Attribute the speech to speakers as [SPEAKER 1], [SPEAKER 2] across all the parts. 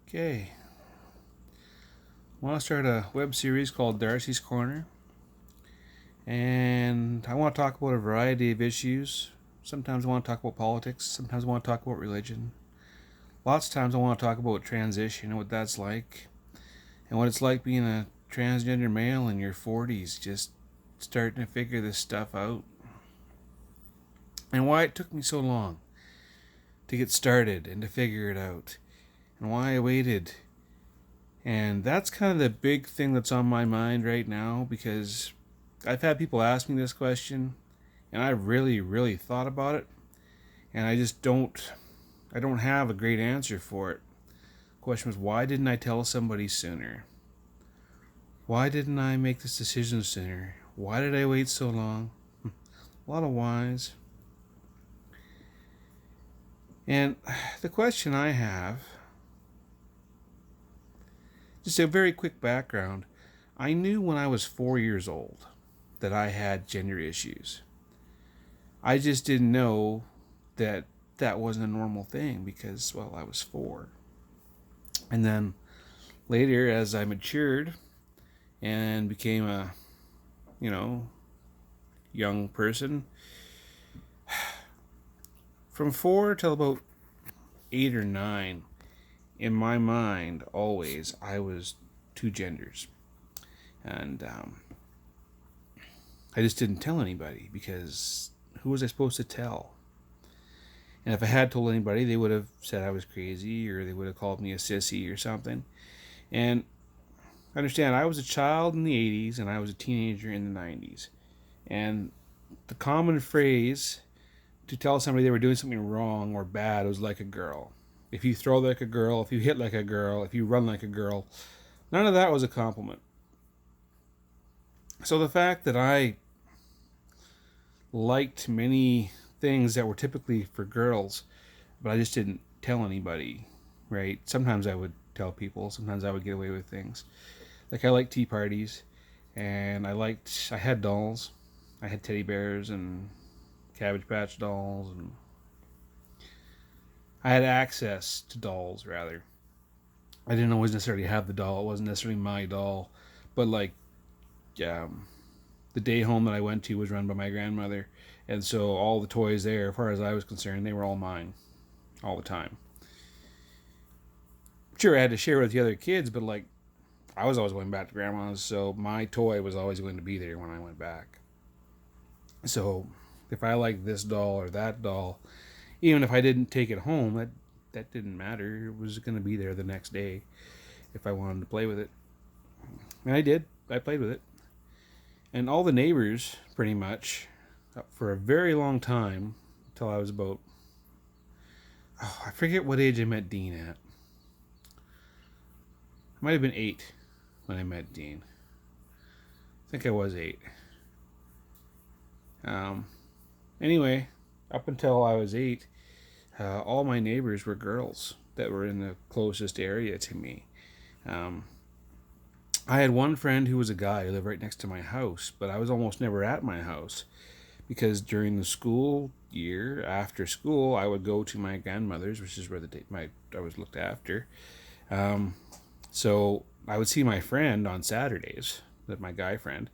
[SPEAKER 1] Okay. I want to start a web series called Darci's Corner. And I want to talk about a variety of issues. Sometimes I want to talk about politics. Sometimes I want to talk about religion. Lots of times I want to talk about transition and what that's like. And what it's like being a transgender male in your 40s, just starting to figure this stuff out. And why it took me so long to get started and to figure it out. And why I waited. And that's kind of the big thing that's on my mind right now, because I've had people ask me this question and I really thought about it, and I don't have a great answer for it. The question was, why didn't I tell somebody sooner? Why didn't I make this decision sooner? Why did I wait so long? A lot of whys. And the question I have, just a very quick background. I knew when I was 4 years old that I had gender issues. I just didn't know that that wasn't a normal thing because, well, I was 4. And then later, as I matured and became a, young person, from 4 till about 8 or 9, in my mind, always, I was two genders. And I just didn't tell anybody, because who was I supposed to tell? And if I had told anybody, they would have said I was crazy, or they would have called me a sissy or something. And understand, I was a child in the 80s and I was a teenager in the 90s. And the common phrase to tell somebody they were doing something wrong or bad was like a girl. If you throw like a girl, if you hit like a girl, if you run like a girl, none of that was a compliment. So the fact that I liked many things that were typically for girls, but I just didn't tell anybody, right? Sometimes I would tell people, sometimes I would get away with things. Like, I liked tea parties, and I had dolls. I had teddy bears and Cabbage Patch dolls, and I had access to dolls, rather. I didn't always necessarily have the doll. It wasn't necessarily my doll, but the day home that I went to was run by my grandmother, and so all the toys there, as far as I was concerned, they were all mine, all the time. Sure, I had to share with the other kids, but I was always going back to grandma's, so my toy was always going to be there when I went back. So if I liked this doll or that doll, even if I didn't take it home, that didn't matter. It was going to be there the next day if I wanted to play with it. And I did. I played with it. And all the neighbors, pretty much, for a very long time, until I was about, I forget what age I met Dean at. I might have been 8 when I met Dean. I think I was 8. Anyway, up until I was 8, all my neighbors were girls that were in the closest area to me. I had one friend who was a guy who lived right next to my house, but I was almost never at my house because during the school year, after school, I would go to my grandmother's, which is where I was looked after. So I would see my friend on Saturdays, my guy friend.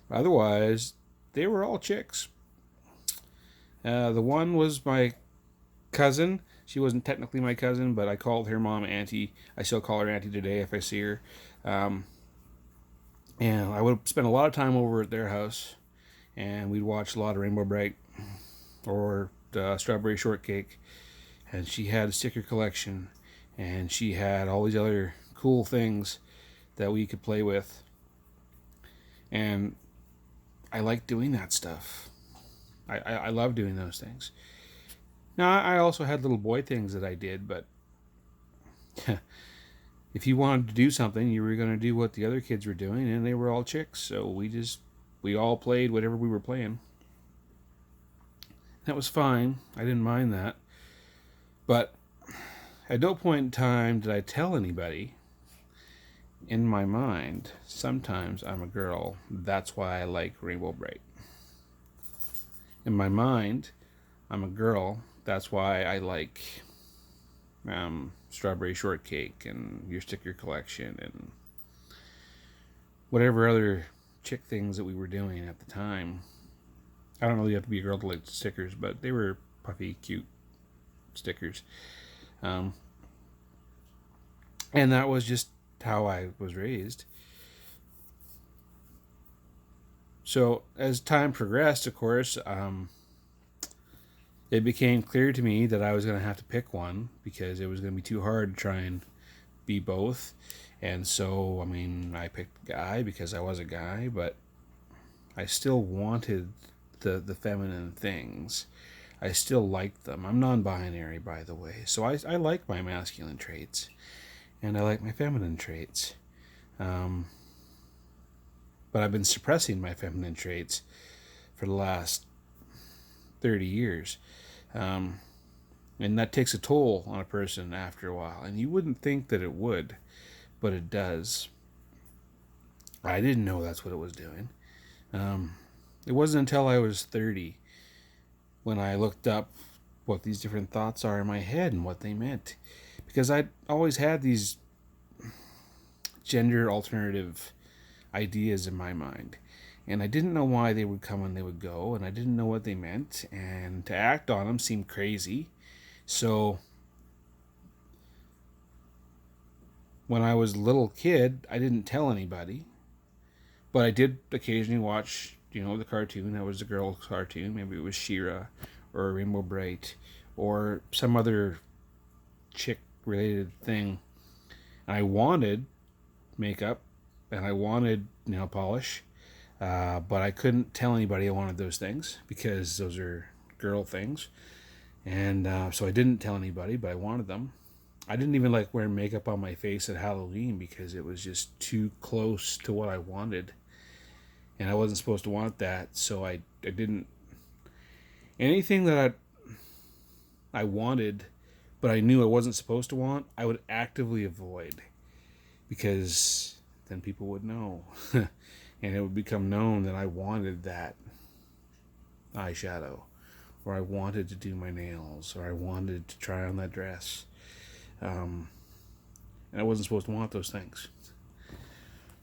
[SPEAKER 1] Otherwise, they were all chicks. The one was my cousin. She wasn't technically my cousin, but I called her mom Auntie. I still call her Auntie today if I see her. And I would spend a lot of time over at their house, and we'd watch a lot of Rainbow Bright or Strawberry Shortcake. And she had a sticker collection, and she had all these other cool things that we could play with. And I liked doing that stuff. I love doing those things. Now, I also had little boy things that I did, but if you wanted to do something, you were going to do what the other kids were doing, and they were all chicks, so we all played whatever we were playing. That was fine. I didn't mind that. But at no point in time did I tell anybody. In my mind, sometimes I'm a girl. That's why I like Rainbow Bright. In my mind, I'm a girl. That's why I like strawberry shortcake and your sticker collection and whatever other chick things that we were doing at the time. I don't know, you have to be a girl to like stickers, but they were puffy, cute stickers. Um, and that was just how I was raised. So as time progressed, of course, it became clear to me that I was going to have to pick one because it was going to be too hard to try and be both. And so, I mean, I picked guy because I was a guy, but I still wanted the feminine things. I still liked them. I'm non-binary, by the way, so I like my masculine traits, and I like my feminine traits. But I've been suppressing my feminine traits for the last 30 years. And that takes a toll on a person after a while. And you wouldn't think that it would, but it does. I didn't know that's what it was doing. It wasn't until I was 30 when I looked up what these different thoughts are in my head and what they meant. Because I'd always had these gender alternative ideas in my mind. And I didn't know why they would come and they would go, and I didn't know what they meant, and to act on them seemed crazy. So when I was a little kid, I didn't tell anybody, but I did occasionally watch, the cartoon. That was a girl cartoon. Maybe it was She-Ra or Rainbow Bright or some other chick-related thing. And I wanted makeup and I wanted nail polish. But I couldn't tell anybody I wanted those things because those are girl things. And so I didn't tell anybody, but I wanted them. I didn't even like wearing makeup on my face at Halloween because it was just too close to what I wanted. And I wasn't supposed to want that, so I didn't. Anything that I wanted, but I knew I wasn't supposed to want, I would actively avoid. Because then people would know. And it would become known that I wanted that eyeshadow, or I wanted to do my nails, or I wanted to try on that dress. And I wasn't supposed to want those things.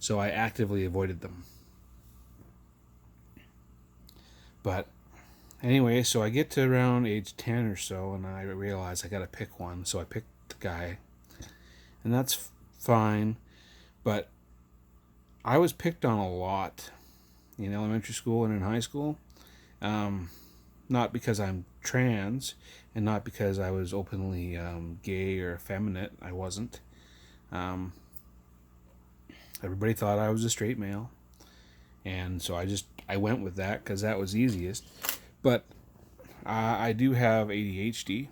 [SPEAKER 1] So I actively avoided them. But anyway, so I get to around age 10 or so, and I realize I got to pick one. So I picked the guy. And that's fine. But I was picked on a lot in elementary school and in high school. Not because I'm trans and not because I was openly gay or effeminate. I wasn't. Everybody thought I was a straight male. And so I went with that because that was easiest. But I do have ADHD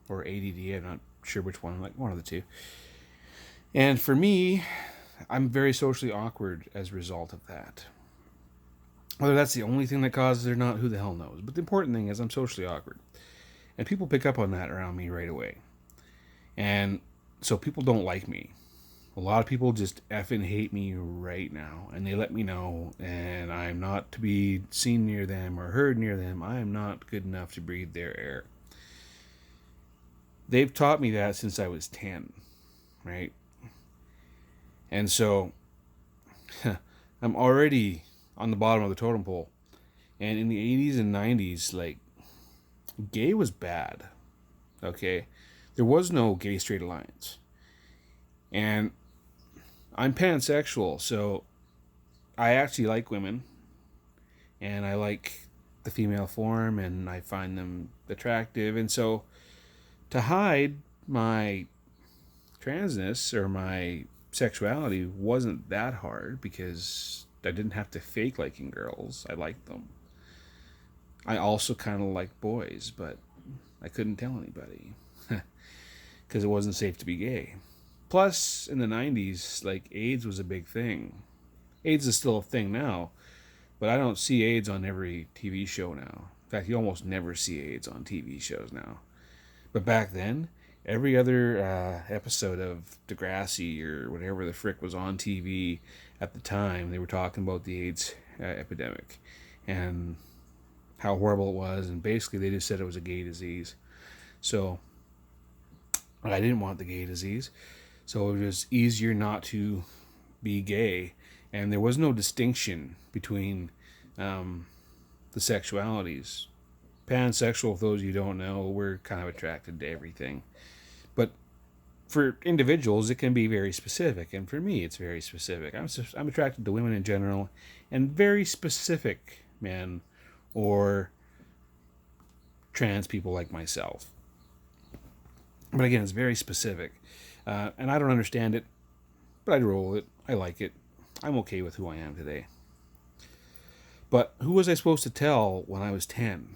[SPEAKER 1] or ADD. I'm not sure which one, like one of the two. And for me, I'm very socially awkward as a result of that. Whether that's the only thing that causes it or not, who the hell knows? But the important thing is I'm socially awkward. And people pick up on that around me right away. And so people don't like me. A lot of people just effing hate me right now. And they let me know. And I'm not to be seen near them or heard near them. I am not good enough to breathe their air. They've taught me that since I was 10. Right? And so I'm already on the bottom of the totem pole. And in the 80s and 90s, like, gay was bad. Okay? There was no gay straight alliance. And I'm pansexual, so I actually like women. And I like the female form, and I find them attractive. And so to hide my transness or my sexuality wasn't that hard because I didn't have to fake liking girls. I liked them. I also kind of liked boys, but I couldn't tell anybody because it wasn't safe to be gay. Plus, in the 90s, like, AIDS was a big thing. AIDS is still a thing now, but I don't see AIDS on every TV show now. In fact, you almost never see AIDS on TV shows now. But back then, every other episode of Degrassi or whatever the frick was on TV at the time, they were talking about the AIDS epidemic and how horrible it was, and basically they just said it was a gay disease. So I didn't want the gay disease, so it was easier not to be gay, and there was no distinction between the sexualities. Pansexual, for those of you who don't know, we're kind of attracted to everything. But for individuals, it can be very specific, and for me, it's very specific. I'm attracted to women in general, and very specific men or trans people like myself. But again, it's very specific, and I don't understand it, but I roll it. I like it. I'm okay with who I am today. But who was I supposed to tell when I was 10?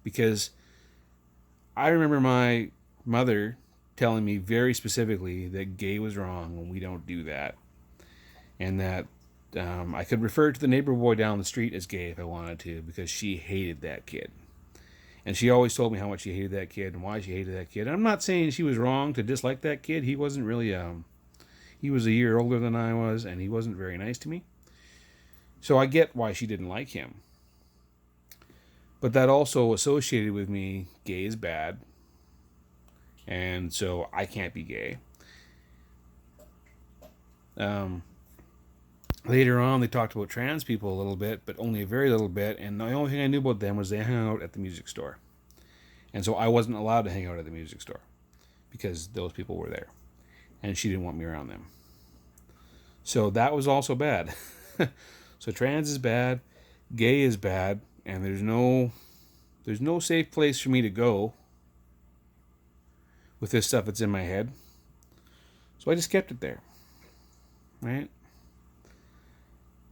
[SPEAKER 1] Because I remember my mother telling me very specifically that gay was wrong and we don't do that. And that I could refer to the neighbor boy down the street as gay if I wanted to, because she hated that kid. And she always told me how much she hated that kid and why she hated that kid. And I'm not saying she was wrong to dislike that kid. He wasn't really, he was a year older than I was, and he wasn't very nice to me. So I get why she didn't like him. But that also associated with me, gay is bad. And so I can't be gay. Later on, they talked about trans people a little bit, but only a very little bit. And the only thing I knew about them was they hung out at the music store. And so I wasn't allowed to hang out at the music store because those people were there. And she didn't want me around them. So that was also bad. So trans is bad, gay is bad, and there's no safe place for me to go with this stuff that's in my head. So I just kept it there. Right?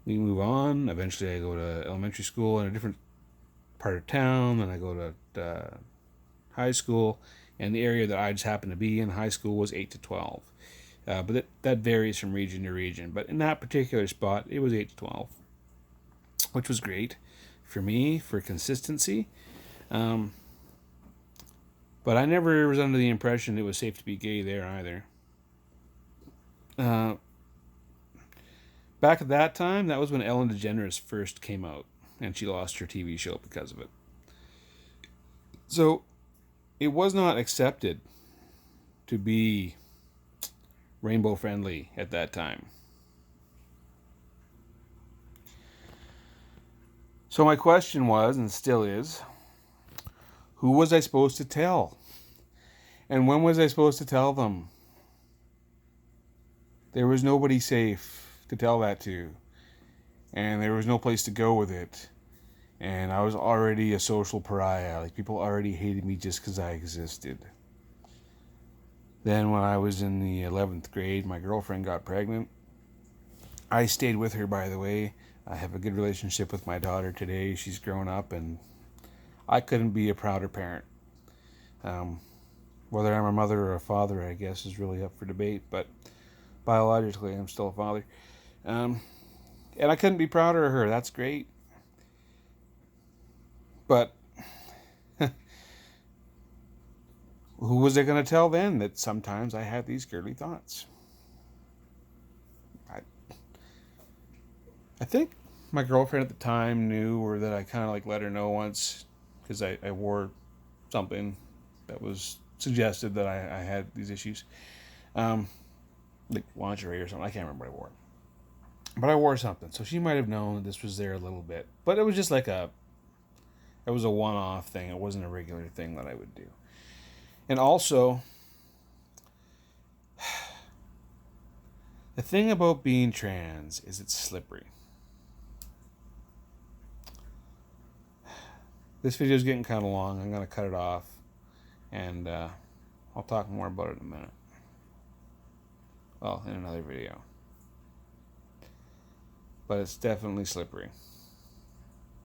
[SPEAKER 1] We move on. Eventually I go to elementary school in a different part of town. Then I go to high school. And the area that I just happened to be in high school was 8 to 12. But that varies from region to region. But in that particular spot, it was 8 to 12. Which was great for me, for consistency. But I never was under the impression it was safe to be gay there either. Back at that time, that was when Ellen DeGeneres first came out, and she lost her TV show because of it. So it was not accepted to be rainbow friendly at that time. So my question was, and still is, who was I supposed to tell? And when was I supposed to tell them? There was nobody safe to tell that to. And there was no place to go with it. And I was already a social pariah. Like, people already hated me just because I existed. Then when I was in the 11th grade, my girlfriend got pregnant. I stayed with her, by the way. I have a good relationship with my daughter today. She's grown up, and I couldn't be a prouder parent. Whether I'm a mother or a father, I guess, is really up for debate, but biologically, I'm still a father. And I couldn't be prouder of her. That's great. But who was I going to tell then that sometimes I had these girly thoughts? I think my girlfriend at the time knew, or that I kind of like let her know once, because I wore something that was suggested that I had these issues. Like lingerie or something. I can't remember what I wore. But I wore something. So she might have known that this was there a little bit. But it was just like it was a one-off thing. It wasn't a regular thing that I would do. And also, the thing about being trans is it's slippery. This video is getting kind of long. I'm going to cut it off. And I'll talk more about it in a minute. Well, in another video. But it's definitely slippery.